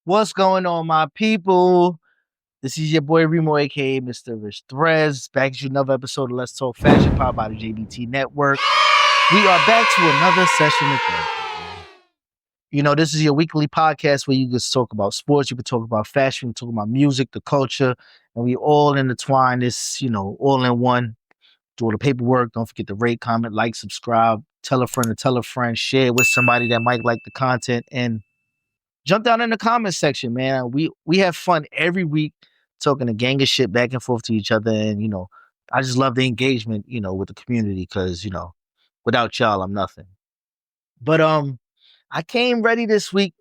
What's going on, my people? This is your boy Remo, aka Mr. Rich Threads, back to another episode of Let's Talk Fashion, powered by the JBT Network. We are back to another session of therapy. This is your weekly podcast where you just talk about sports, you can talk about fashion, you can talk about music, the culture, and we all intertwine this, all in one. Do all the paperwork. Don't forget to rate, comment, like, subscribe, tell a friend to tell a friend, share it with somebody that might like the content, and jump down in the comment section, man. We have fun every week talking a gang of shit back and forth to each other. And, I just love the engagement, with the community because, without y'all, I'm nothing. But I came ready this week.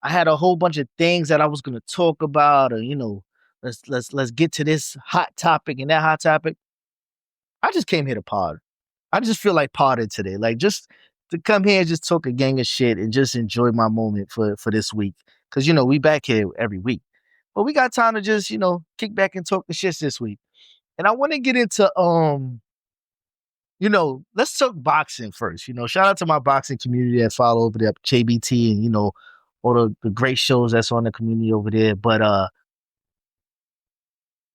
I had a whole bunch of things that I was gonna talk about, or let's get to this hot topic and that hot topic. I just came here to pod. I just feel like podding today. Like just to come here and just talk a gang of shit and just enjoy my moment for this week. Cause we back here every week. But we got time to just, kick back and talk the shits this week. And I want to get into let's talk boxing first. Shout out to my boxing community that follow over there, JBT, and all the great shows that's on the community over there. But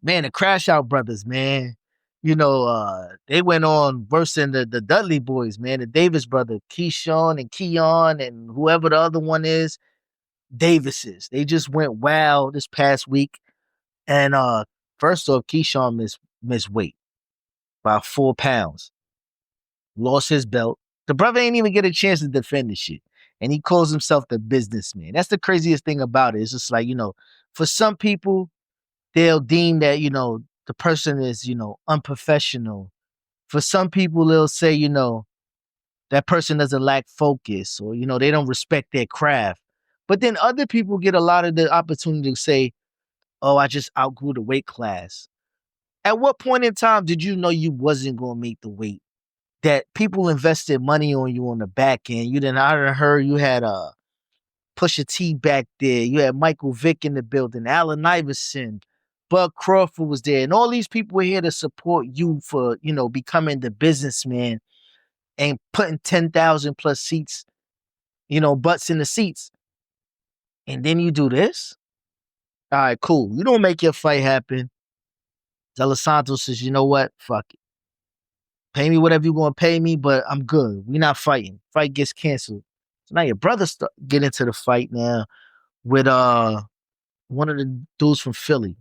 man, the Crash Out Brothers, man. They went on worse than the Dudley boys, man. The Davis brother, Keyshawn and Keon and whoever the other one is, Davises. They just went wild this past week. And first off, Keyshawn missed weight by 4 pounds. Lost his belt. The brother ain't even get a chance to defend the shit. And he calls himself the businessman. That's the craziest thing about it. It's just like, for some people, they'll deem that, the person is, unprofessional. For some people, they'll say, that person doesn't lack focus or, they don't respect their craft. But then other people get a lot of the opportunity to say, oh, I just outgrew the weight class. At what point in time did you know you wasn't going to make the weight? That people invested money on you on the back end. I done heard you had Pusha T back there. You had Michael Vick in the building, Allen Iverson, Bud Crawford was there. And all these people were here to support you for, becoming the businessman and putting 10,000 plus seats, butts in the seats. And then you do this? All right, cool. You don't make your fight happen. D'Alessandro says, you know what? Fuck it. Pay me whatever you're going to pay me, but I'm good. We're not fighting. Fight gets canceled. So now your brother get into the fight now with one of the dudes from Philly,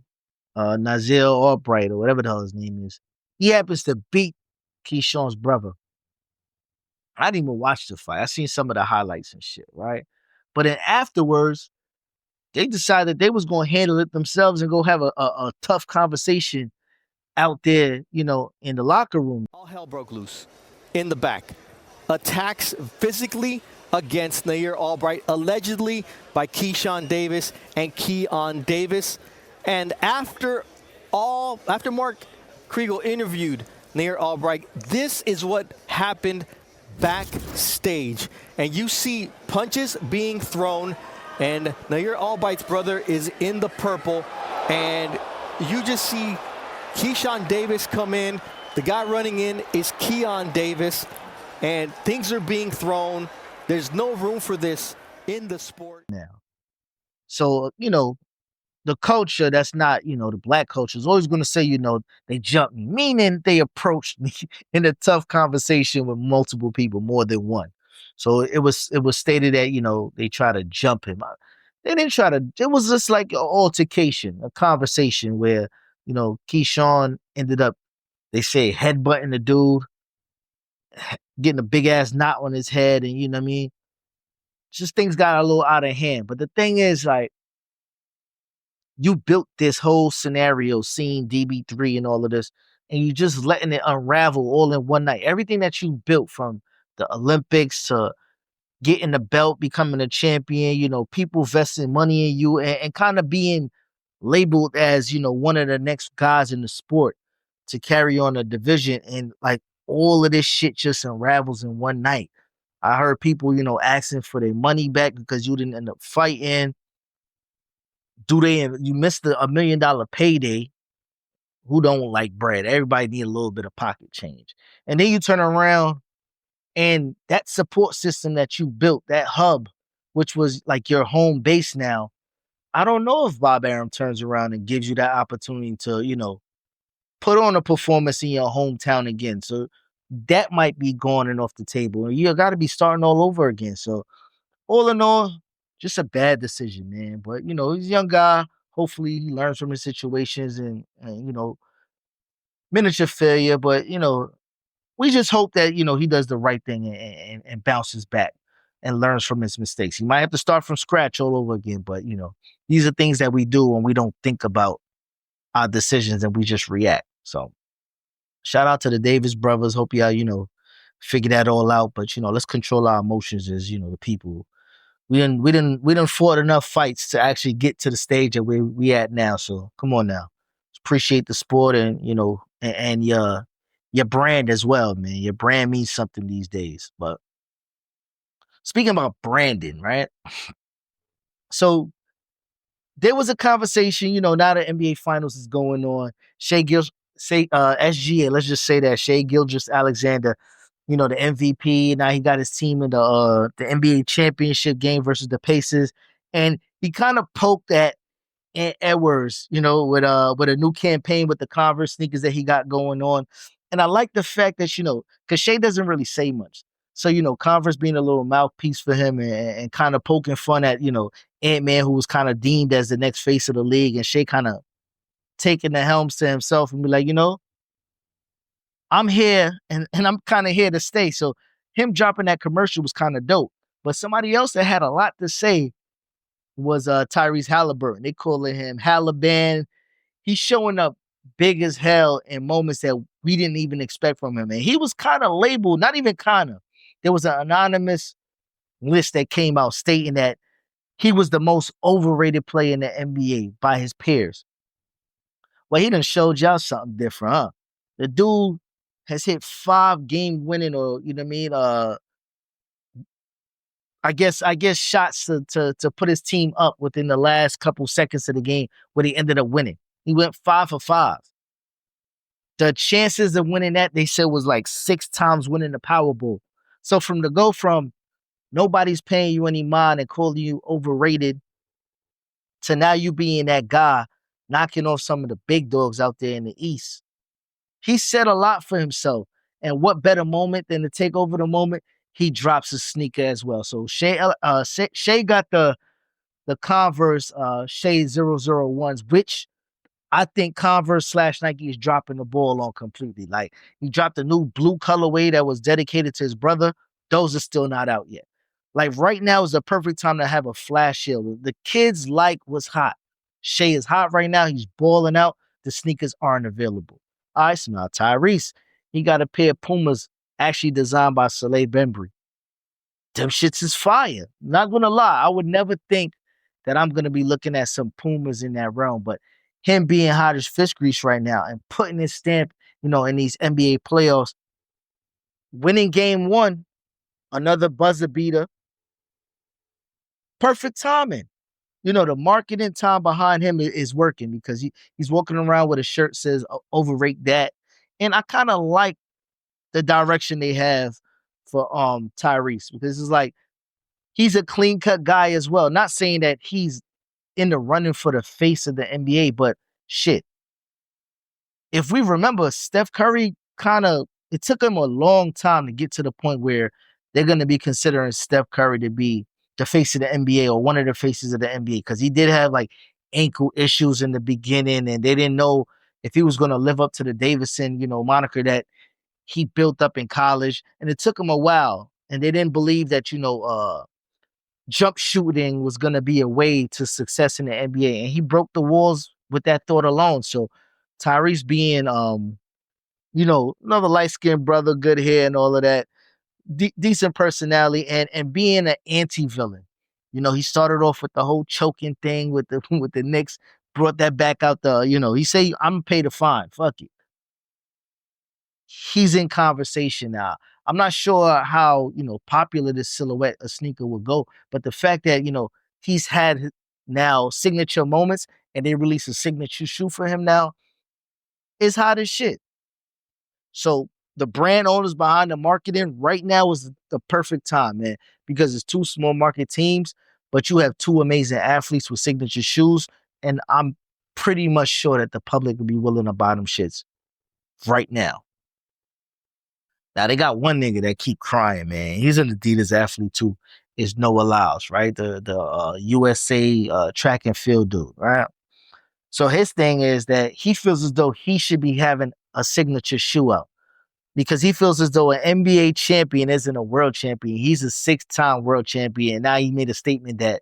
Nigel Albright or whatever the hell his name is. He happens to beat Keyshawn's brother. I didn't even watch the fight. I seen some of the highlights and shit, right? But then afterwards, they decided they was going to handle it themselves and go have a tough conversation out there, in the locker room. All hell broke loose in the back. Attacks physically against Nair Albright, allegedly by Keyshawn Davis and Keon Davis. And after Mark Kriegel interviewed Nair Albright, this is what happened backstage. And you see punches being thrown, and Nair Albright's brother is in the purple, and you just see Keyshawn Davis come in. The guy running in is Keon Davis, and things are being thrown. There's no room for this in the sport now. So, the culture that's not, the black culture is always going to say, they jumped me, meaning they approached me in a tough conversation with multiple people, more than one. So it was stated that, they try to jump him. They didn't try to, it was just like an altercation, a conversation where, Keyshawn ended up, they say, headbutting the dude, getting a big ass knot on his head, and you know what I mean? Just things got a little out of hand. But the thing is, like, you built this whole scenario, seeing DB3 and all of this, and you just letting it unravel all in one night. Everything that you built from the Olympics to getting the belt, becoming a champion, people vesting money in you and kind of being labeled as, one of the next guys in the sport to carry on a division. And like all of this shit just unravels in one night. I heard people, asking for their money back because you didn't end up fighting. You missed $1 million payday. Who don't like bread? Everybody need a little bit of pocket change. And then you turn around and that support system that you built, that hub, which was like your home base now, I don't know if Bob Arum turns around and gives you that opportunity to, put on a performance in your hometown again. So that might be gone and off the table. You got to be starting all over again. So all in all, just a bad decision, man. But he's a young guy. Hopefully, he learns from his situations and miniature failure. But we just hope that he does the right thing and bounces back and learns from his mistakes. He might have to start from scratch all over again, but these are things that we do when we don't think about our decisions and we just react. So shout out to the Davis brothers. Hope y'all figure that all out. But let's control our emotions as the people. We didn't fought enough fights to actually get to the stage that we at now. So come on now, appreciate the sport and and your brand as well, man. Your brand means something these days. But speaking about branding, right? So there was a conversation, now the NBA Finals is going on. SGA, let's just say that Shea Gilgeous-Alexander, the MVP. Now he got his team in the NBA championship game versus the Pacers, and he kind of poked at Edwards, with a new campaign with the Converse sneakers that he got going on. And I like the fact that, because Shea doesn't really say much. So, Converse being a little mouthpiece for him and kind of poking fun at, Ant-Man, who was kind of deemed as the next face of the league, and Shea kind of taking the helms to himself and be like, I'm here and I'm kind of here to stay. So him dropping that commercial was kind of dope. But somebody else that had a lot to say was Tyrese Haliburton. They calling him Haliban. He's showing up big as hell in moments that we didn't even expect from him. And he was kind of labeled, not even kind of. There was an anonymous list that came out stating that he was the most overrated player in the NBA by his peers. Well, he done showed y'all something different, huh? The dude has hit 5 game winning, or you know what I mean, I guess shots to put his team up within the last couple seconds of the game where he ended up winning. He went 5 for 5. The chances of winning that, they said, was like 6 times winning the Powerball. So from nobody's paying you any mind and calling you overrated to now you being that guy knocking off some of the big dogs out there in the East. He said a lot for himself. And what better moment than to take over the moment? He drops a sneaker as well. So Shea got the Converse Shea 001s, which I think Converse / Nike is dropping the ball on completely. Like, he dropped a new blue colorway that was dedicated to his brother. Those are still not out yet. Like, right now is the perfect time to have a flash sale. The kids like what's hot. Shea is hot right now. He's balling out. The sneakers aren't available. All right, so now Tyrese, he got a pair of Pumas actually designed by Soleil Bembry. Them shits is fire. Not gonna lie, I would never think that I'm gonna be looking at some Pumas in that realm, but him being hot as fish grease right now and putting his stamp, in these NBA playoffs, winning game 1, another buzzer beater, perfect timing. The marketing time behind him is working because he's walking around with a shirt says overrate that. And I kind of like the direction they have for Tyrese, because it's like he's a clean cut guy as well. Not saying that he's in the running for the face of the NBA, but shit. If we remember, Steph Curry it took him a long time to get to the point where they're going to be considering Steph Curry to be the face of the NBA or one of the faces of the NBA, because he did have like ankle issues in the beginning and they didn't know if he was going to live up to the Davison, moniker that he built up in college. And it took him a while, and they didn't believe that, jump shooting was going to be a way to success in the NBA. And he broke the walls with that thought alone. So Tyrese being, another light-skinned brother, good hair and all of that, decent personality, and being an anti-villain. He started off with the whole choking thing with the with the Knicks, brought that back out he say, I'm gonna pay the fine. Fuck it. He's in conversation now. I'm not sure how, popular this silhouette of sneaker will go, but the fact that, he's had now signature moments and they release a signature shoe for him now is hot as shit. So the brand owners behind the marketing right now is the perfect time, man, because it's 2 small market teams, but you have two amazing athletes with signature shoes, and I'm pretty much sure that the public would be willing to buy them shits right now. Now they got one nigga that keep crying, man. He's an Adidas athlete too. Is Noah Lyles, right? The USA track and field dude, right? So his thing is that he feels as though he should be having a signature shoe out because he feels as though an NBA champion isn't a world champion. He's a 6-time world champion. Now he made a statement that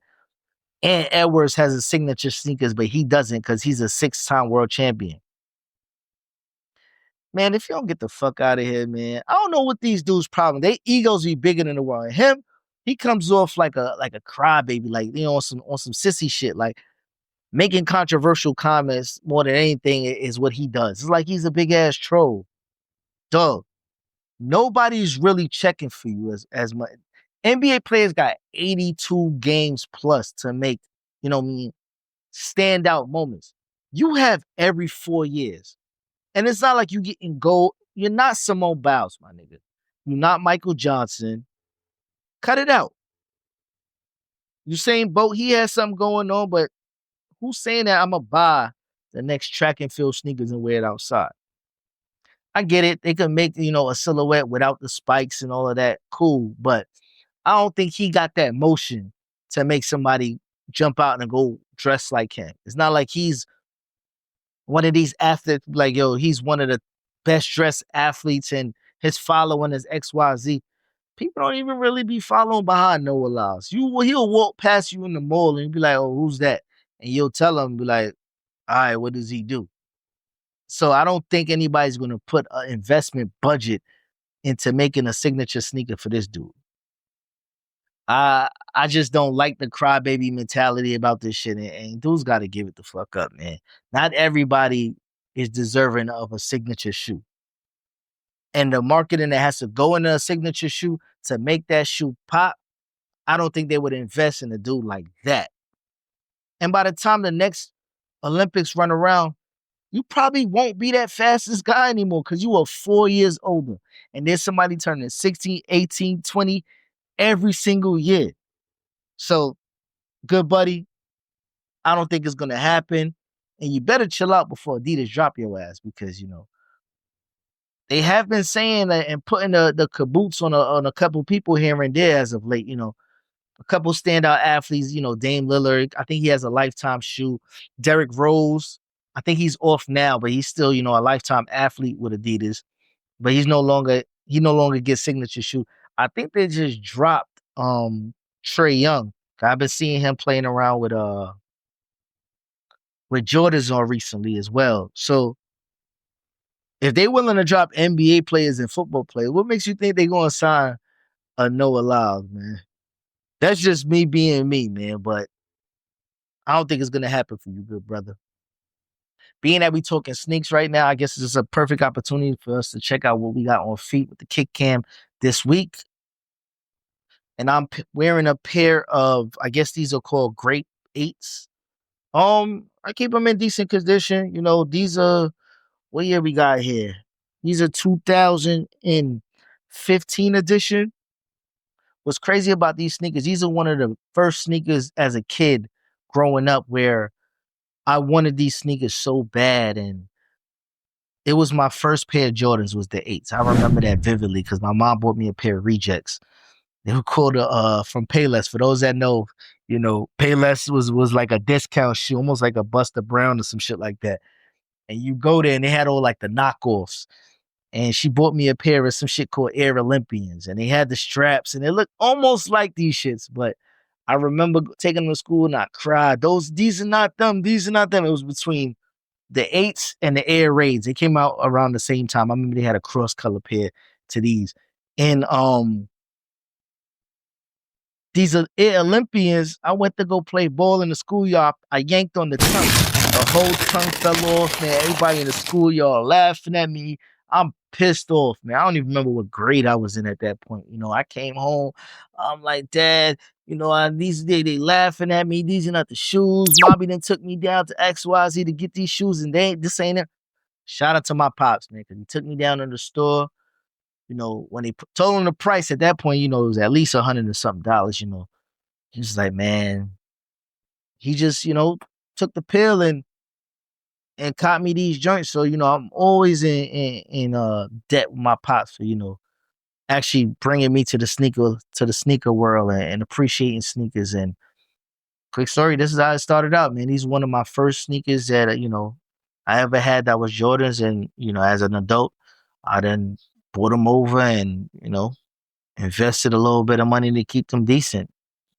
Ant Edwards has a signature sneakers, but he doesn't because he's a 6-time world champion. Man, if you don't get the fuck out of here, man, I don't know what these dudes' problem. They egos be bigger than the world. Him, he comes off like a crybaby, like on some sissy shit, like making controversial comments more than anything is what he does. It's like he's a big ass troll. Dog. Nobody's really checking for you as much. NBA players got 82 games plus to make, standout moments. You have every 4 years. And it's not like you getting gold. You're not Simone Biles, my nigga. You're not Michael Johnson. Cut it out. Usain Bolt, he has something going on, but who's saying that I'm going to buy the next track and field sneakers and wear it outside? I get it. They can make, a silhouette without the spikes and all of that. Cool. But I don't think he got that motion to make somebody jump out and go dress like him. It's not like he's one of these athletes, like, yo, he's one of the best dressed athletes and his following is XYZ. People don't even really be following behind Noah Lyles. He'll walk past you in the mall and be like, oh, who's that? And you'll tell him, be like, all right, what does he do? So I don't think anybody's going to put an investment budget into making a signature sneaker for this dude. I just don't like the crybaby mentality about this shit, and dudes got to give it the fuck up, man. Not everybody is deserving of a signature shoe. And the marketing that has to go into a signature shoe to make that shoe pop, I don't think they would invest in a dude like that. And by the time the next Olympics run around, you probably won't be that fastest guy anymore because you are 4 years older. And there's somebody turning 16, 18, 20 every single year. So, good buddy, I don't think it's going to happen. And you better chill out before Adidas drop your ass because, they have been saying that and putting the caboots on a couple people here and there as of late, a couple standout athletes, Dame Lillard, I think he has a lifetime shoe. Derrick Rose, I think he's off now, but he's still, a lifetime athlete with Adidas. But he no longer gets signature shoe. I think they just dropped Trae Young. I've been seeing him playing around with Jordans on recently as well. So if they willing to drop NBA players and football players, what makes you think they're gonna sign a Noah Lyles, man? That's just me being me, man. But I don't think it's gonna happen for you, good brother. Being that we talking sneaks right now, I guess it's just a perfect opportunity for us to check out what we got on feet with the kick cam this week. And I'm wearing a pair of, I guess these are called Grape 8s. I keep them in decent condition. These are, what year we got here? These are 2015 edition. What's crazy about these sneakers, these are one of the first sneakers as a kid growing up where I wanted these sneakers so bad, and it was my first pair of Jordans was the 8s. I remember that vividly because my mom bought me a pair of rejects. They were called from Payless. For those that know, Payless was like a discount shoe, almost like a Buster Brown or some shit like that. And you go there and they had all like the knockoffs. And she bought me a pair of some shit called Air Olympians. And they had the straps and they looked almost like these shits. But I remember taking them to school and I cried. These are not them. These are not them. It was between the 8s and the Air Raids. They came out around the same time. I remember they had a cross color pair to these. And these are Air Olympians. I went to go play ball in the schoolyard. I yanked on the tongue. The whole tongue fell off, man. Everybody in the schoolyard laughing at me. I'm pissed off, man. I don't even remember what grade I was in at that point. I came home. I'm like, Dad, they laughing at me. These are not the shoes. Mommy then took me down to XYZ to get these shoes, and this ain't it. Shout out to my pops, man, because he took me down to the store. When they told him the price at that point, it was at least $100 and something. He's like, man, he just, took the pill and caught me these joints. So, I'm always in debt with my pops for, actually bringing me to the sneaker world and appreciating sneakers. And quick story, this is how it started out, man. These one of my first sneakers that I ever had that was Jordans, and as an adult, I then bought them over and invested a little bit of money to keep them decent.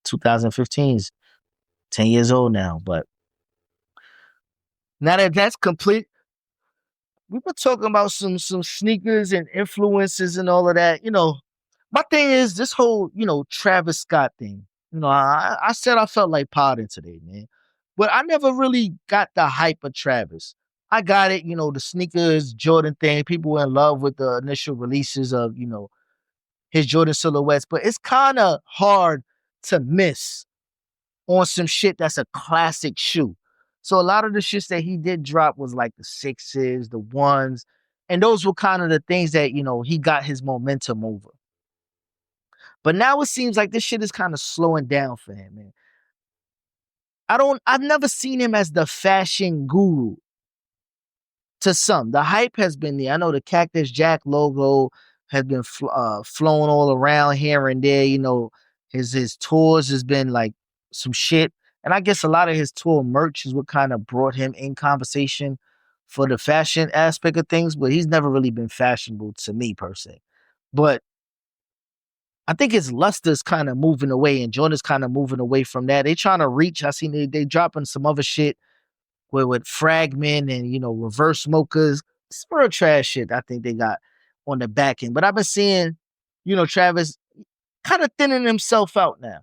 2015's 10 years old now, but now that that's complete, we were talking about some sneakers and influences and all of that. My thing is this whole Travis Scott thing. I said I felt like potting today, man, but I never really got the hype of Travis. I got it, the sneakers Jordan thing. People were in love with the initial releases of his Jordan silhouettes, but it's kind of hard to miss on some shit that's a classic shoe. So a lot of the shits that he did drop was like the sixes, the ones, and those were kind of the things that he got his momentum over. But now it seems like this shit is kind of slowing down for him, man. I've never seen him as the fashion guru to some. The hype has been there. I know the Cactus Jack logo has been flown all around here and there. His tours has been like some shit, and I guess a lot of his tour merch is what kind of brought him in conversation for the fashion aspect of things. But he's never really been fashionable to me per se. But I think his luster's kind of moving away, and Jordan's kind of moving away from that. They trying to reach. I seen they dropping some other shit with Fragment and reverse mochas. It's real trash shit I think they got on the back end. But I've been seeing, Travis kind of thinning himself out now.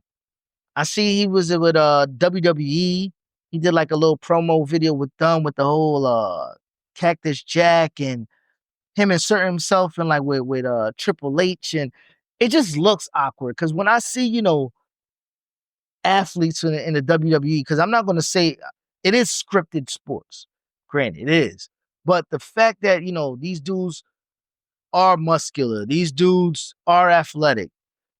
I see he was with WWE. He did like a little promo video with them with the whole Cactus Jack and him inserting himself in like with Triple H, and it just looks awkward because when I see athletes in the WWE, because I'm not going to say it is scripted sports. Granted, it is. But the fact that, these dudes are muscular, these dudes are athletic,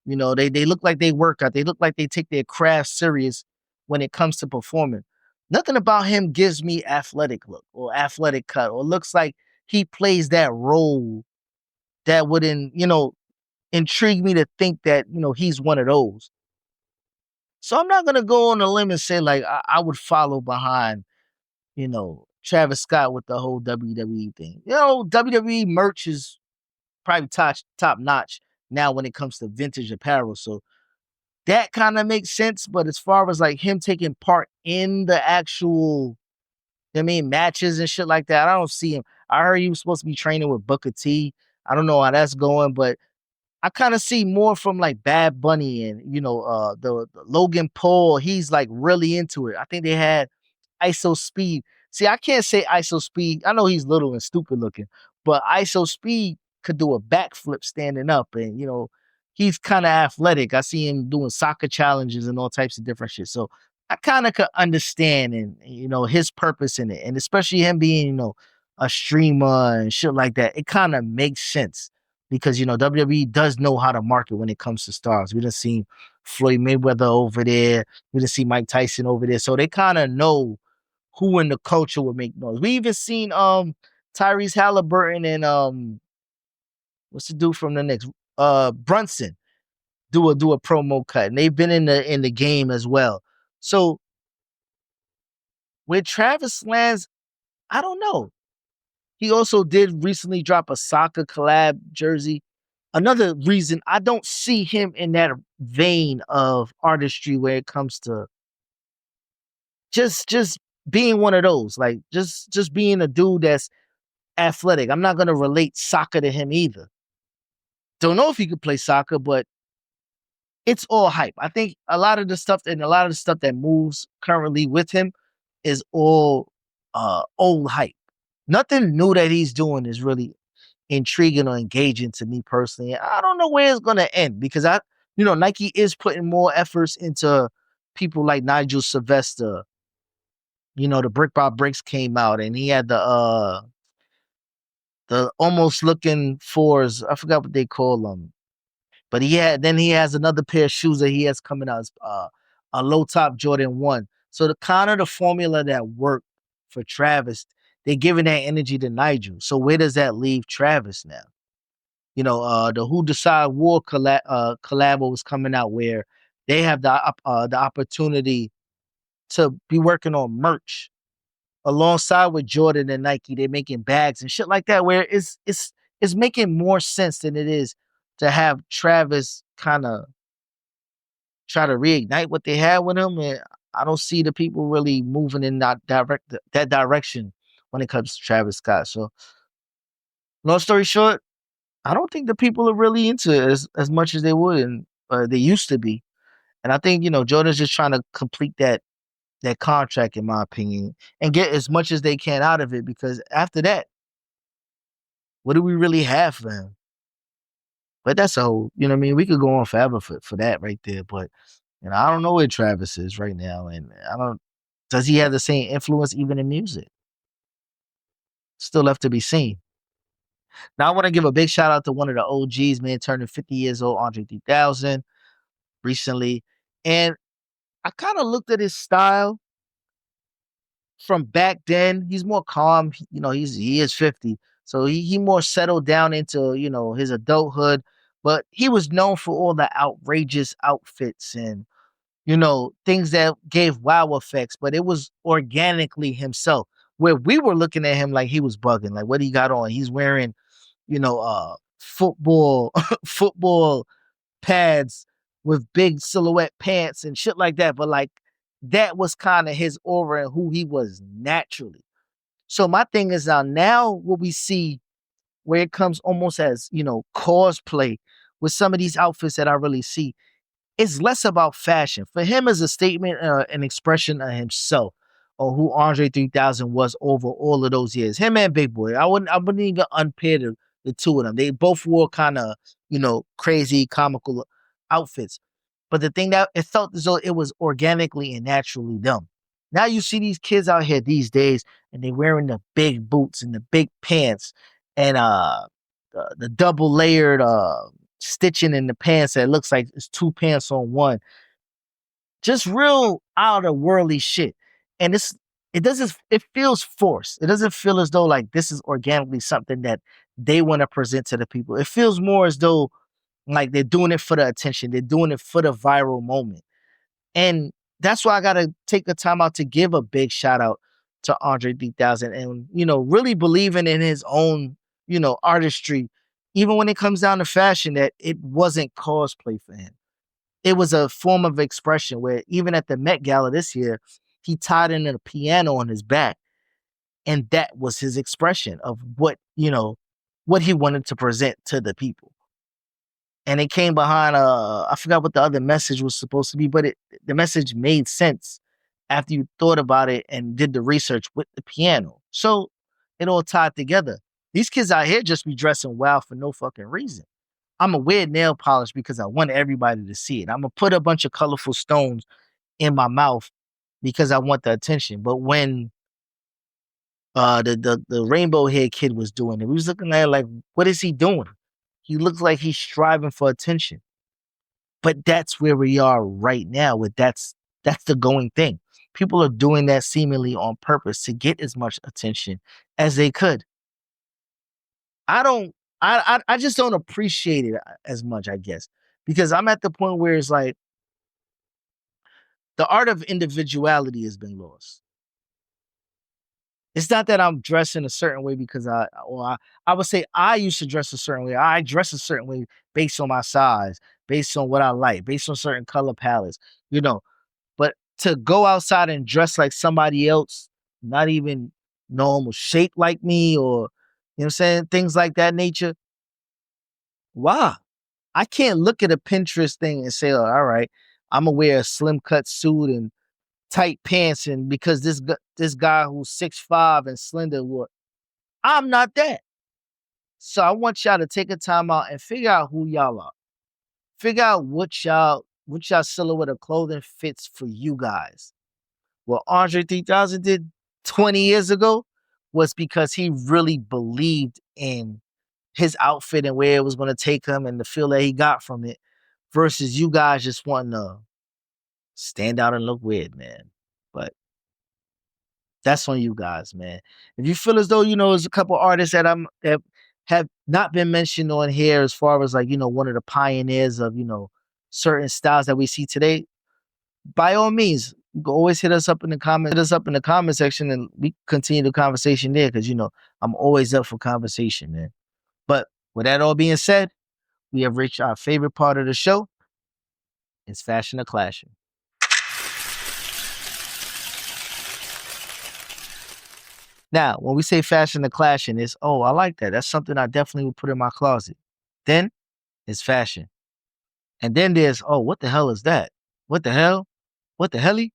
they look like they work out, they look like they take their craft serious when it comes to performing. Nothing about him gives me athletic look or athletic cut or looks like he plays that role that wouldn't, intrigue me to think that, he's one of those. So I'm not gonna go on a limb and say like I would follow behind, Travis Scott with the whole WWE thing. WWE merch is probably top notch now when it comes to vintage apparel. So that kind of makes sense. But as far as like him taking part in the actual, matches and shit like that, I don't see him. I heard he was supposed to be training with Booker T. I don't know how that's going, but I kind of see more from like Bad Bunny and the Logan Paul. He's like really into it. I think they had ISO Speed. See, I can't say ISO Speed. I know he's little and stupid looking, but ISO Speed could do a backflip standing up, and he's kind of athletic. I see him doing soccer challenges and all types of different shit. So I kind of could understand and his purpose in it, and especially him being a streamer and shit like that. It kind of makes sense because WWE does know how to market when it comes to stars. We done seen Floyd Mayweather over there. We done see Mike Tyson over there, so they kind of know who in the culture would make noise. We even seen Tyrese Haliburton and what's the dude from the next Brunson do a promo cut, and they've been in the game as well. So where Travis lands, I don't know. He also did recently drop a soccer collab jersey. Another reason I don't see him in that vein of artistry where it comes to just being one of those, like just being a dude that's athletic. I'm not gonna relate soccer to him either. Don't know if he could play soccer, but it's all hype. I think a lot of the stuff that moves currently with him is all old hype. Nothing new that he's doing is really intriguing or engaging to me personally. I don't know where it's gonna end because Nike is putting more efforts into people like Nigel Sylvester. The Brick by Bricks came out and he had the almost looking fours. I forgot what they call them. But he has another pair of shoes that he has coming out. a low top Jordan 1. So the kind of the formula that worked for Travis, they're giving that energy to Nigel. So where does that leave Travis now? The Who Decide War collab was coming out where they have the opportunity to be working on merch alongside with Jordan and Nike. They're making bags and shit like that where it's making more sense than it is to have Travis kind of try to reignite what they had with him. And I don't see the people really moving in that direction when it comes to Travis Scott. So long story short, I don't think the people are really into it as much as they would and they used to be. And I think Jordan's just trying to complete that contract, in my opinion, and get as much as they can out of it. Because after that, what do we really have for him? But that's a whole, what I mean. We could go on forever for that right there. But I don't know where Travis is right now, and I don't. Does he have the same influence even in music? Still left to be seen. Now I want to give a big shout out to one of the OGs, man, turning 50 years old, Andre 3000, recently, and I kind of looked at his style from back then. He's more calm. He is 50. So he more settled down into, his adulthood. But he was known for all the outrageous outfits and, things that gave wow effects, but it was organically himself. Where we were looking at him like he was bugging. Like, what he got on? He's wearing, football football pads with big silhouette pants and shit like that. But like that was kind of his aura and who he was naturally. So my thing is now what we see where it comes almost as, cosplay with some of these outfits that I really see, it's less about fashion. For him as a statement, an expression of himself or who Andre 3000 was over all of those years. Him and Big Boy. I wouldn't even unpair the two of them. They both wore kind of, crazy comical outfits. But the thing that it felt as though it was organically and naturally them. Now you see these kids out here these days and they're wearing the big boots and the big pants and the double layered stitching in the pants that looks like it's two pants on one. Just real out of worldly shit. And it feels forced. It doesn't feel as though like this is organically something that they want to present to the people. It feels more as though like they're doing it for the attention. They're doing it for the viral moment. And that's why I gotta take the time out to give a big shout out to Andre 3000 and really believing in his own, artistry, even when it comes down to fashion, that it wasn't cosplay for him. It was a form of expression where even at the Met Gala this year, he tied in a piano on his back. And that was his expression of what he wanted to present to the people. And it came behind I forgot what the other message was supposed to be, but the message made sense after you thought about it and did the research with the piano. So it all tied together. These kids out here just be dressing wild for no fucking reason. I'ma wear nail polish because I want everybody to see it. I'ma put a bunch of colorful stones in my mouth because I want the attention. But when the rainbow hair kid was doing it, we was looking at it like, what is he doing? He looks like he's striving for attention. But that's where we are right now. That's the going thing. People are doing that seemingly on purpose to get as much attention as they could. I just don't appreciate it as much, I guess, because I'm at the point where it's like the art of individuality has been lost. It's not that I'm dressing a certain way because I would say I used to dress a certain way. I dress a certain way based on my size, based on what I like, based on certain color palettes, you know. But to go outside and dress like somebody else, not even normal shape like me, or what I'm saying, things like that nature. Wow, I can't look at a Pinterest thing and say, "Oh, all right, I'm gonna wear a slim cut suit and tight pants," and because this guy who's 6'5" and slender, I'm not that. So I want y'all to take a time out and figure out who y'all are. Figure out what y'all silhouette of clothing fits for you guys. What Andre 3000 did 20 years ago was because he really believed in his outfit and where it was going to take him and the feel that he got from it, versus you guys just wanting to stand out and look weird, man. But that's on you guys, man. If you feel as though, there's a couple artists that have not been mentioned on here as far as like, one of the pioneers of, certain styles that we see today, by all means, you can always hit us up in the comment section and we continue the conversation there because I'm always up for conversation, man. But with that all being said, we have reached our favorite part of the show. It's fashion or clashing. Now, when we say fashion or clashing, it's, oh, I like that. That's something I definitely would put in my closet. Then it's fashion. And then there's, oh, what the hell is that? What the hell? What the helly?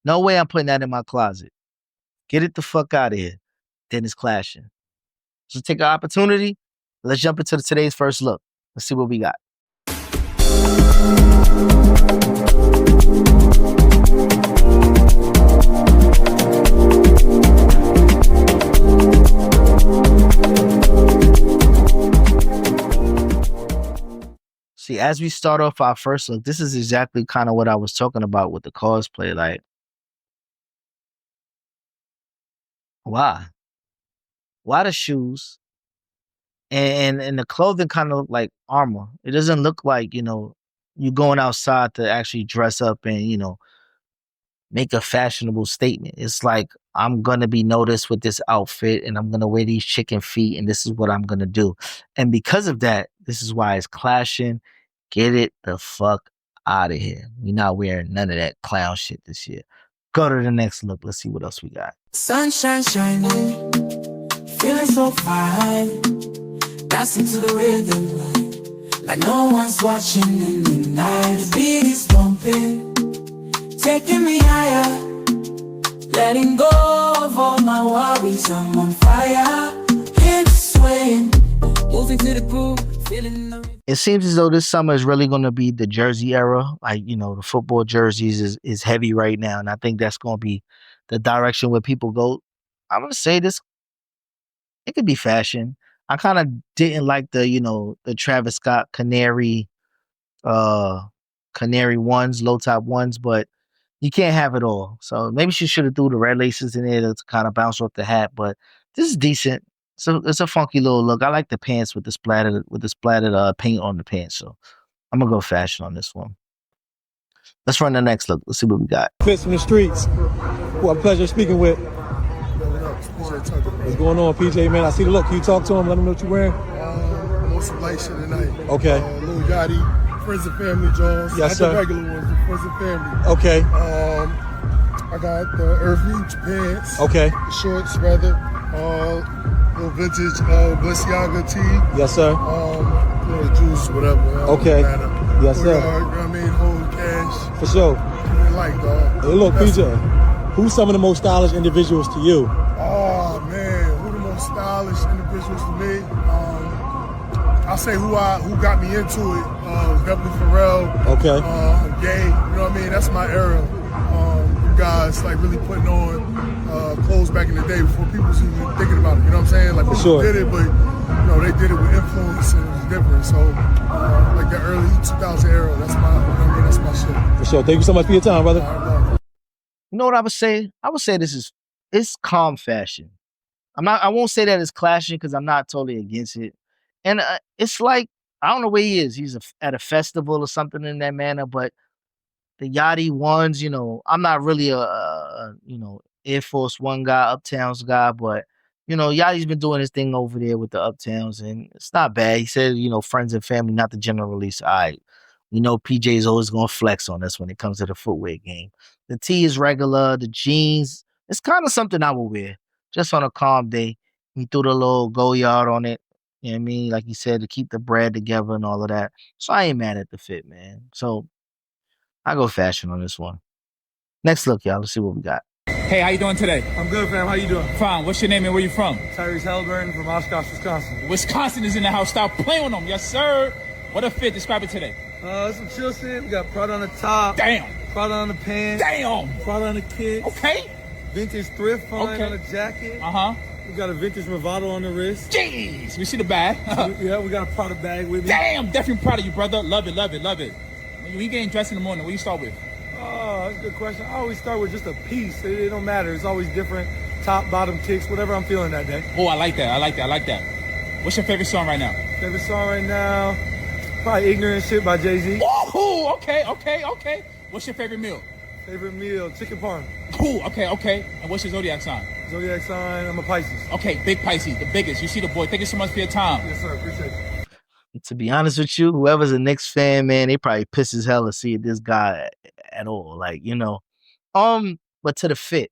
No way I'm putting that in my closet. Get it the fuck out of here. Then it's clashing. So take an opportunity. Let's jump into today's first look. Let's see what we got. See, as we start off our first look, this is exactly kind of what I was talking about with the cosplay. Like, why? Why the shoes? And the clothing kind of look like armor. It doesn't look like, you going outside to actually dress up and, make a fashionable statement. It's like, I'm going to be noticed with this outfit and I'm going to wear these chicken feet and this is what I'm going to do. And because of that, this is why it's clashing. Get it the fuck out of here. We're not wearing none of that clown shit this year. Go to the next look. Let's see what else we got. Sunshine shining, feeling so fine, dancing to the rhythm, like no one's watching in the night. The beat is pumping, taking me higher, letting go of all my worries. I'm on fire, hips swaying, moving to the groove, feeling the rhythm. It seems as though this summer is really going to be the jersey era. Like, the football jerseys is heavy right now. And I think that's going to be the direction where people go. I'm going to say this, it could be fashion. I kind of didn't like the Travis Scott canary ones, low top ones, but you can't have it all. So maybe she should have threw the red laces in there to kind of bounce off the hat, but this is decent. So it's a funky little look. I like the pants with the splattered paint on the pants. So I'm gonna go fashion on this one. Let's run the next look. Let's see what we got. Fits from the streets. What a pleasure speaking with. What's going on, PJ, man? I see the look. Can you talk to him? Let him know what you're wearing. Want some light shit tonight. Okay. Lil Yachty, Friends and Family Jones. Yes, sir. The regular ones, the Friends and Family. Okay. I got the Earth Reach pants. Okay. The shorts, rather. Little vintage Balenciaga tee. Yes, sir. Little juice, whatever. Okay. Yes, sir. You know what I mean? Hold cash. For sure. Like, dog. Hey, look, PJ. Who's some of the most stylish individuals to you? Oh, man. Who the most stylish individuals to me? I'll say who got me into it. Definitely Pharrell. Okay. Gay. You know what I mean? That's my era. You guys like really putting on clothes back in the day before people was even thinking about it. You know what I'm saying? Like people did it, but they did it with influence and it was different. So like the early 2000 era, that's my, that's my shit. For sure. Thank you so much for your time, brother. You know what I would say? I would say it's calm fashion. I won't say that it's clashing because I'm not totally against it. And it's like, I don't know where he is. He's at a festival or something in that manner, but the Yachty ones, I'm not really a Air Force One guy, Uptowns guy, but Yachty's been doing his thing over there with the Uptowns, and it's not bad. He said, friends and family, not the general release. All right, PJ is always gonna flex on us when it comes to the footwear game. The tee is regular, the jeans, it's kind of something I would wear just on a calm day. He threw the little go yard on it. You know what I mean? Like you said, to keep the bread together and all of that. So I ain't mad at the fit, man. So I go fashion on this one. Next look, y'all. Let's see what we got. Hey, how you doing today? I'm good, fam. How you doing? Fine. What's your name and where you from? Tyrese Haliburton from Oshkosh, Wisconsin. Wisconsin is in the house. Stop playing with them. Yes, sir. What a fit. Describe it today. Some chill shit. We got Prada on the top. Damn. Prada on the pants. Damn. Prada on the kicks. Okay. Vintage thrift find on the jacket. Uh-huh. We got a vintage Movado on the wrist. Jeez. We see the bag. Yeah, we got a Prada bag with me. Damn. Definitely proud of you, brother. Love it, love it, love it. When you getting dressed in the morning, what you start with? Oh, that's a good question. I always start with just a piece. It don't matter. It's always different. Top, bottom, kicks, whatever I'm feeling that day. Oh, I like that. I like that. I like that. What's your favorite song right now? Favorite song right now? Probably Ignorant Shit by Jay-Z. Oh, okay. What's your favorite meal? Favorite meal, chicken parm. Cool, okay. And what's your zodiac sign? Zodiac sign, I'm a Pisces. Okay, big Pisces, the biggest. You see the boy. Thank you so much for your time. Yes, sir. Appreciate it. To be honest with you, whoever's a Knicks fan, man, they probably piss as hell to see this guy at all. Like, you know. But to the fit.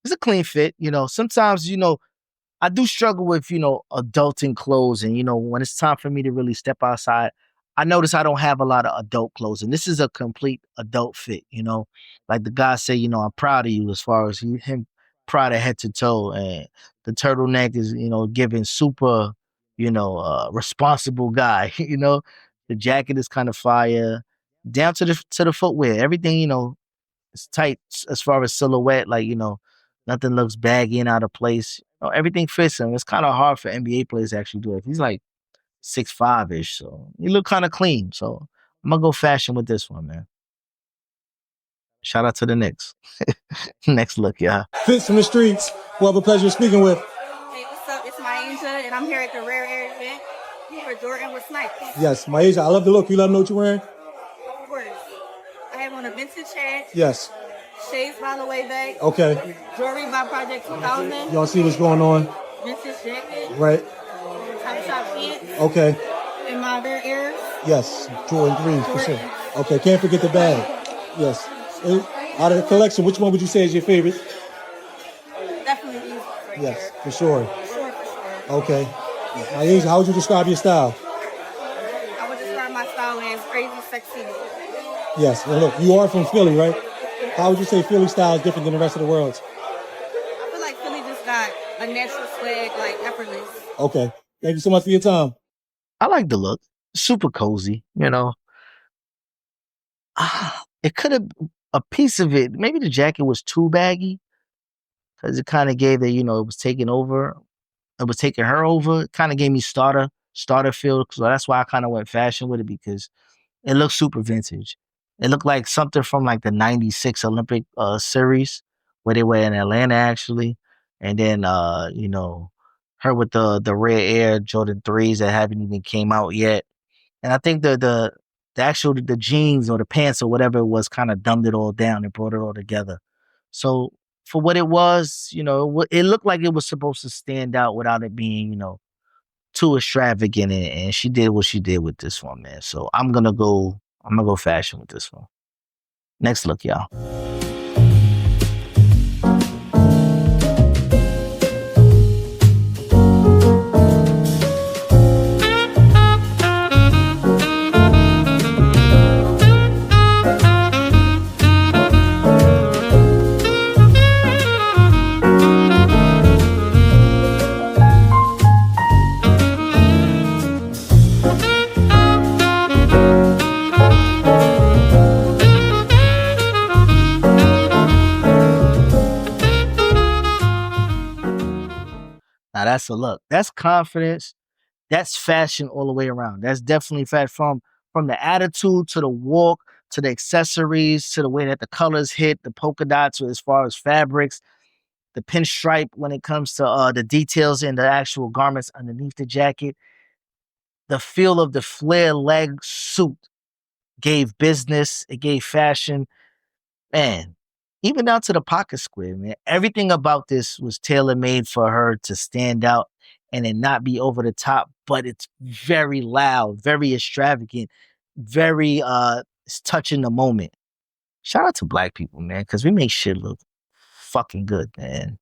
It's a clean fit, you know. Sometimes, you know, I do struggle with, you know, adulting clothes. And, you know, when it's time for me to really step outside, I notice I don't have a lot of adult clothes. And this is a complete adult fit, you know. Like the guy said, you know, I'm proud of you as far as him proud of head to toe. And the turtleneck is, you know, giving super, you know, responsible guy, you know. The jacket is kind of fire. Down to the footwear. Everything, you know, is tight as far as silhouette, like, you know, nothing looks baggy and out of place. You know, everything fits him. It's kind of hard for NBA players to actually do it. He's like 6'5" ish, so he look kind of clean. So I'm gonna go fashion with this one, man. Shout out to the Knicks. Next look, y'all. Fits from the streets. We'll have a pleasure speaking with. Hey, what's up? It's Maisha, and I'm here at the Rare Air event for Jordan with Snipe. Yes, Maisha, I love the look. You let them know what you're wearing? Of course. I have on a vintage hat. Yes. Shades by the way back. Okay. Jewelry by Project 2000. Y'all see what's going on? Vintage jacket. Right. Top shop kids. Okay. And my Rare Airs. Yes, Jordan 3 for sure. Okay, can't forget the bag. Yes. And out of the collection, which one would you say is your favorite? Definitely these right Yes, here. for sure. For sure. Okay. Maisha, how would you describe your style? I would describe my style as crazy, sexy. Yes, and look, you are from Philly, right? How would you say Philly style is different than the rest of the world? I feel like Philly just got a natural swag, like effortless. Okay. Thank you so much for your time. I like the look. Super cozy, you know. It could have a piece of it. Maybe the jacket was too baggy because it kind of gave it, you know, it was taking over. It was taking her over. It kind of gave me starter feel. So that's why I kind of went fashion with it, because it looked super vintage. It looked like something from like the 96 Olympic series where they were in Atlanta, actually. And then, you know, her with the Rare Air Jordan 3s that haven't even came out yet. And I think the actual the jeans or the pants or whatever it was kind of dumbed it all down and brought it all together. So for what it was, you know, it looked like it was supposed to stand out without it being, you know, too extravagant. And she did what she did with this one, man. So I'm gonna go fashion with this one. Next look, y'all. Now that's a look. That's confidence. That's fashion all the way around. That's definitely fashion from the attitude to the walk to the accessories to the way that the colors hit, the polka dots as far as fabrics, the pinstripe when it comes to the details in the actual garments underneath the jacket. The feel of the flare leg suit gave business. It gave fashion. Man, even down to the pocket square, man. Everything about this was tailor-made for her to stand out and it not be over the top, but it's very loud, very extravagant, very it's touching the moment. Shout out to black people, man, because we make shit look fucking good, man.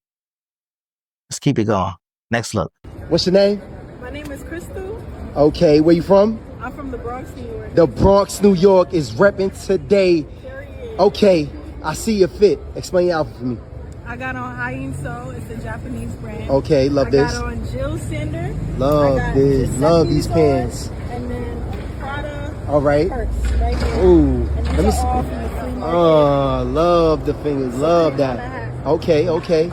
Let's keep it going. Next look. What's your name? My name is Crystal. Okay, where you from? I'm from the Bronx, New York. The Bronx, New York is repping today. Okay, I see your fit. Explain your outfit for me. I got on Haiin. It's a Japanese brand. Okay, love this. I got on Gilgeous-Alexander. Love this. Love these pants. And then Prada. All right. Purse right here. Ooh, And let me these see. are all from the flea market. Oh, love the fingers. Love that. Okay, okay.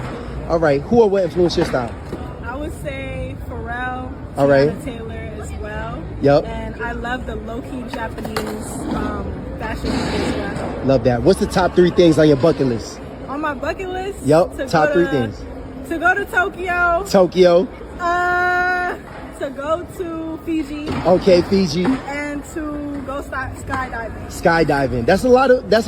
All right. Who or what influenced your style? I would say Pharrell. All right. Tiana Taylor as well. Yep. And I love the low-key Japanese fashion as well. Love that. What's the top 3 things on your bucket list? On my bucket list? Yep. Top 3 things. To go to Tokyo. Tokyo. To go to Fiji. Okay, Fiji. And to go skydiving. Skydiving. That's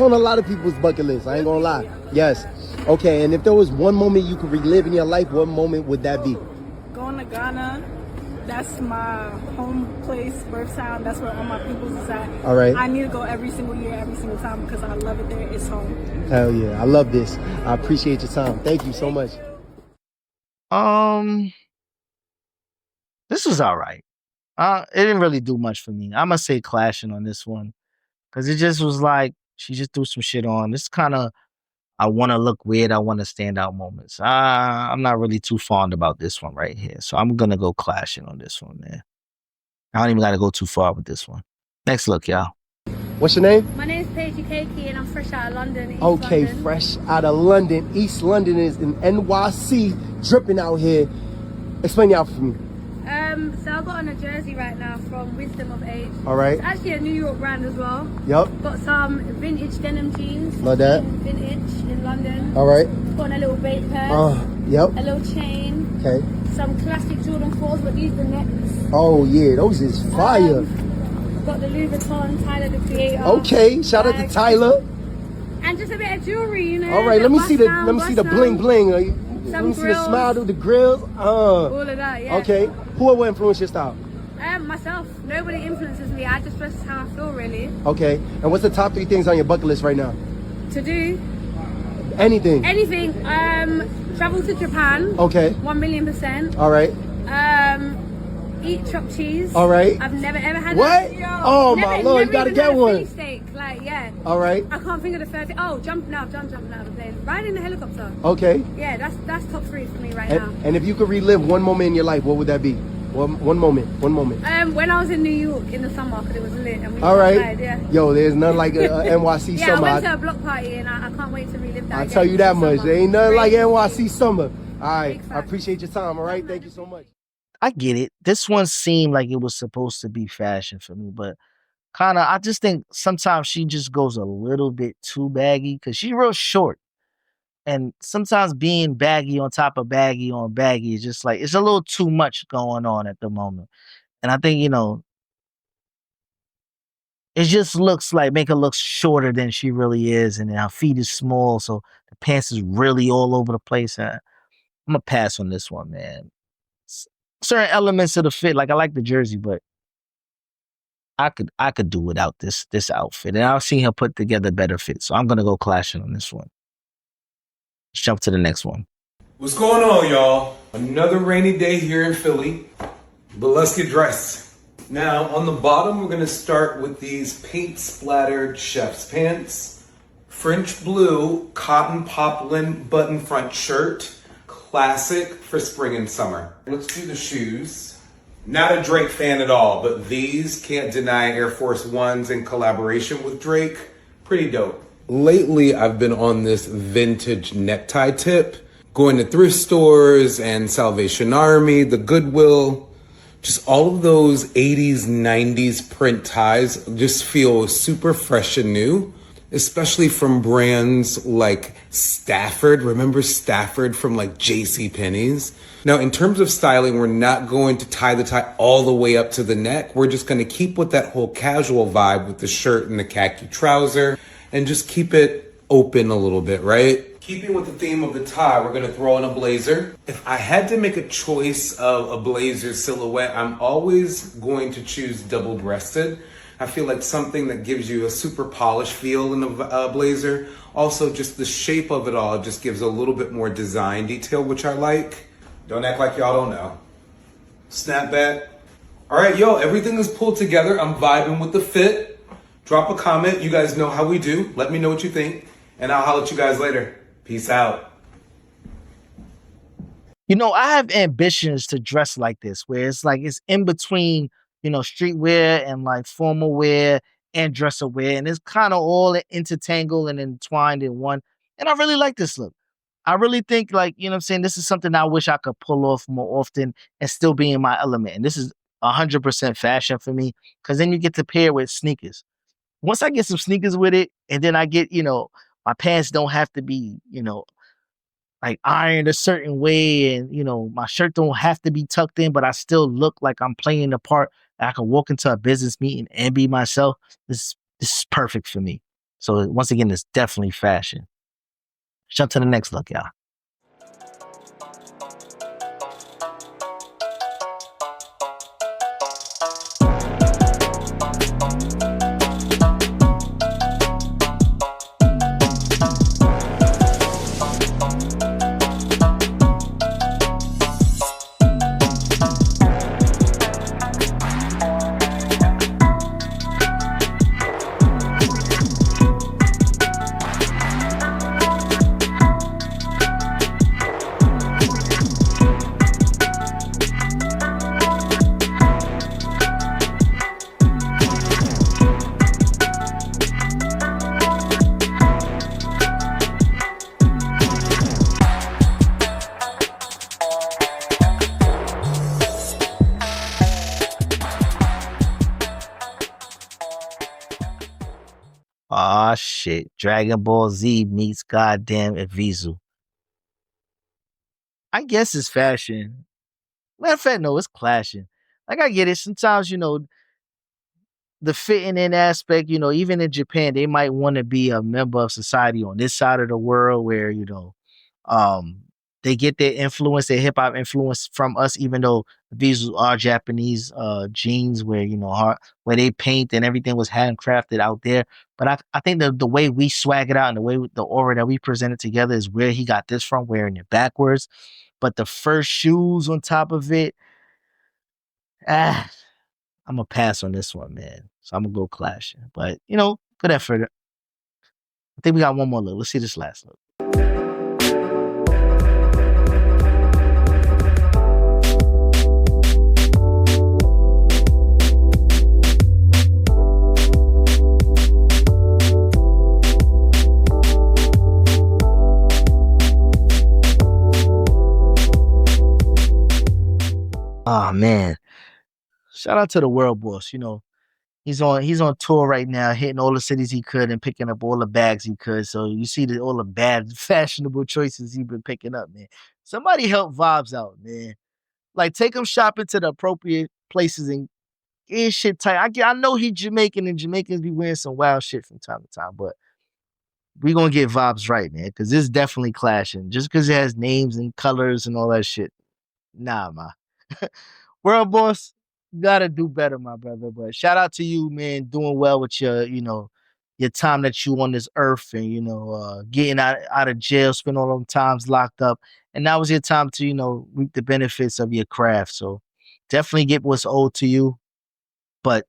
on a lot of people's bucket list. I ain't gonna lie. Yeah. Yes. Okay, and if there was one moment you could relive in your life, what moment would that be? Going to Ghana. That's my home place, birth town. That's where all my peoples is at. All right. I need to go every single year, every single time because I love it there. It's home. Hell yeah. I love this. I appreciate your time. Thank you so much. This was all right. It didn't really do much for me. I'm gonna say clashing on this one because it just was like she just threw some shit on. This kind of I want to look weird. I want to stand out moments. I'm not really too fond about this one right here, so I'm gonna go clashing on this one, man. I don't even got to go too far with this one. Next look, y'all. What's your name? My name is Peggy, Keiki, and I'm fresh out of London. East Okay, London. fresh out of London. East London is in NYC, dripping out here. Explain y'all for me. So I got on a jersey right now from Wisdom of Age. All right. It's actually a New York brand as well. Yep. Got some vintage denim jeans. Love that. Vintage in London. All right. Got on a little babe purse. Yep. A little chain. Okay. Some classic Jordan 4s, but these are the necks. Oh yeah, those is fire. Got the Louis Vuitton, Tyler the Creator. Okay, shout out to bags. Tyler. And just a bit of jewelry, you know. All right, let me see the bust bling down. bling. Let Some me see the grills. smile, the grills. All of that, yeah. Okay. Who will influence your style? Myself. Nobody influences me. I just dress how I feel, really. Okay. And what's the top 3 things on your bucket list right now? To do Anything. anything. Travel to Japan. Okay. 1,000,000%. All right. Eat chopped cheese. All right. I've never ever had What? that. Oh, Never- my Lord, you never gotta even get had a one. Philly steak. Like, yeah. All right. I can't think of the third thing. Oh, jumping out of the plane. Riding the helicopter. Okay. Yeah, that's top 3 for me right now. And if you could relive one moment in your life, what would that be? One moment. When I was in New York in the summer, because it was lit. And we All right. outside, yeah. Yo, there's nothing like a NYC Yeah, summer. I went to a block party and I can't wait to relive that. I again. tell you that This much. summer. There ain't nothing like Crazy. NYC summer. All right. Big I facts. appreciate your time. All right. Thank you so much. I get it. This one seemed like it was supposed to be fashion for me, but kind of I just think sometimes she just goes a little bit too baggy because she's real short. And sometimes being baggy on top of baggy on baggy is just like it's a little too much going on at the moment. And I think, it just looks like make her look shorter than she really is, and her feet is small, so the pants is really all over the place. I'm gonna pass on this one, man. Certain elements of the fit, like I like the jersey, but I could do without this outfit, and I've seen her put together better fits, so I'm gonna go clashing on this one. Let's jump to the next one. What's going on, y'all? Another rainy day here in Philly, but let's get dressed. Now, on the bottom, we're gonna start with these paint splattered chef's pants, French blue cotton poplin button front shirt, classic for spring and summer. Let's do the shoes. Not a Drake fan at all, but these can't deny Air Force Ones in collaboration with Drake. Pretty dope. Lately, I've been on this vintage necktie tip, going to thrift stores and Salvation Army, the Goodwill. Just all of those 80s, 90s print ties just feel super fresh and new, especially from brands like Stafford. Remember Stafford from like JCPenney's? Now, in terms of styling, we're not going to tie the tie all the way up to the neck. We're just going to keep with that whole casual vibe with the shirt and the khaki trouser and just keep it open a little bit, right? Keeping with the theme of the tie, we're gonna throw in a blazer. If I had to make a choice of a blazer silhouette, I'm always going to choose double-breasted. I feel like something that gives you a super polished feel in a blazer. Also, just the shape of it all just gives a little bit more design detail, which I like. Don't act like y'all don't know. Snapback. All right, yo, everything is pulled together. I'm vibing with the fit. Drop a comment. You guys know how we do. Let me know what you think, and I'll holler at you guys later. Peace out. I have ambitions to dress like this, where it's like it's in between, streetwear and like formal wear and dresser wear, and it's kind of all intertangled and entwined in one. And I really like this look. I really think, like, what I'm saying, this is something I wish I could pull off more often and still be in my element. And this is 100% fashion for me because then you get to pair with sneakers. Once I get some sneakers with it, and then I get, my pants don't have to be, like ironed a certain way, and my shirt don't have to be tucked in, but I still look like I'm playing the part. I can walk into a business meeting and be myself. This is perfect for me. So once again, it's definitely fashion. Jump to the next look, y'all. Aw, shit. Dragon Ball Z meets goddamn Evisu. I guess it's fashion. Matter of fact, no, it's clashing. Like, I get it. Sometimes, the fitting in aspect, even in Japan, they might want to be a member of society on this side of the world where, um, they get their influence, their hip hop influence from us, even though these are Japanese jeans where, where they paint and everything was handcrafted out there. But I think the way we swag it out and the way the aura that we present it together is where he got this from, wearing it backwards. But the first shoes on top of it, ah, I'm gonna pass on this one, man. So I'm gonna go clashing. But good effort. I think we got one more look. Let's see this last look. Oh man. Shout out to the world boss. He's on tour right now, hitting all the cities he could and picking up all the bags he could. So you see all the bad fashionable choices he's been picking up, man. Somebody help Vibes out, man. Like, take him shopping to the appropriate places and get shit tight. I know he's Jamaican and Jamaicans be wearing some wild shit from time to time, but we gonna get Vibes right, man, because this is definitely clashing. Just because it has names and colors and all that shit. Nah, ma. World boss, you gotta do better, my brother. But shout out to you, man, doing well with your time that you on this earth and getting out of jail, spend all them times locked up. And now was your time to, reap the benefits of your craft. So definitely get what's owed to you, but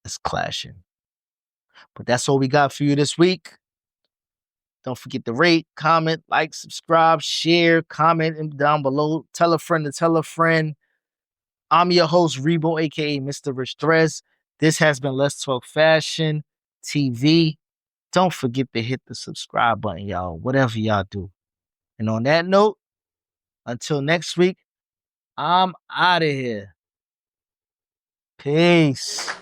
it's clashing. But that's all we got for you this week. Don't forget to rate, comment, like, subscribe, share, comment down below. Tell a friend to tell a friend. I'm your host, Rebo, aka Mr. Rich Threads. This has been Let's Talk Fashion TV. Don't forget to hit the subscribe button, y'all, whatever y'all do. And on that note, until next week, I'm out of here. Peace.